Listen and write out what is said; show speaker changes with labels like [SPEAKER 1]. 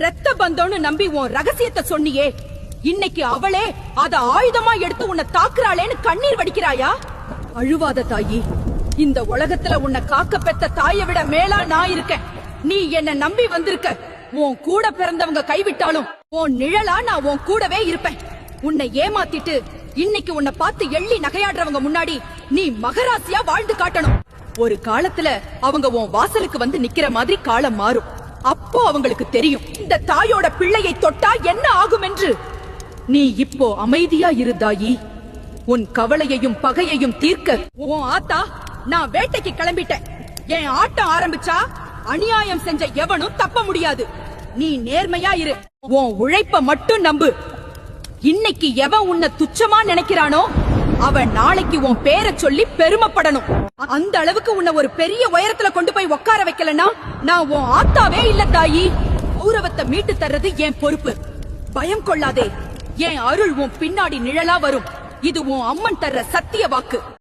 [SPEAKER 1] ரத்த பந்தம்னு நம்பி உன் ரகசியத்தை சொன்னியே, இன்னைக்கு அவளே அத ஆயுதமா எடுத்து உன்னை தாக்குறாளேன்னு கண்ணீர் வடிக்கிறாயா? அழுவாத தாயி, இந்த உலகத்துல உன்னை காக்க பெத்த தாயை விட மேலா நான் இருக்கேன். நீ என்ன நம்பி வந்திருக்க. உன் கூட பிறந்தவங்க கைவிட்டாலும் உன் நிழலா நான் உன் கூடவே இருப்பேன். உன்னை ஏமாத்திட்டு இன்னைக்கு உன்னை பார்த்து எள்ளி நகையாடுறவங்க முன்னாடி நீ மகராசியா வாழ்ந்து காட்டணும். ஒரு காலத்துல அவங்க உன் வாசலுக்கு வந்து நிக்கிற மாதிரி காலம் மாறும். அப்போ அவங்களுக்கு தெரியும் இந்த தாயோட பிள்ளையை தொட்டா என்ன ஆகும் என்று. நீ இப்போ அமைதியா இருந்தாயி. உன் கவலையையும் பகையையும் தீர்க்க உன் ஆத்தா நான் வேட்டைக்கு கிளம்பிட்டேன். என் ஆட்டம் ஆரம்பிச்சா அநியாயம் செஞ்ச எவனும் தப்ப முடியாது. நீ நேர்மையா இரு. உன் உழைப்ப மட்டும் நம்பு. இன்னைக்கு எவன் உன்னை துச்சமா நினைக்கிறானோ அவன் நாளைக்கு உன் பேரை சொல்லி பெருமைப்படணும். அந்த அளவுக்கு உன்னை ஒரு பெரிய உயரத்துல கொண்டு போய் உட்கார வைக்கலன்னா நான் உன் ஆத்தாவே இல்ல தாயி. கௌரவத்தை மீட்டு தர்றது என் பொறுப்பு. பயம் கொள்ளாதே. என் அருள் உன் பின்னாடி நிழலா வரும். இது உன் அம்மன் தர்ற சத்திய வாக்கு.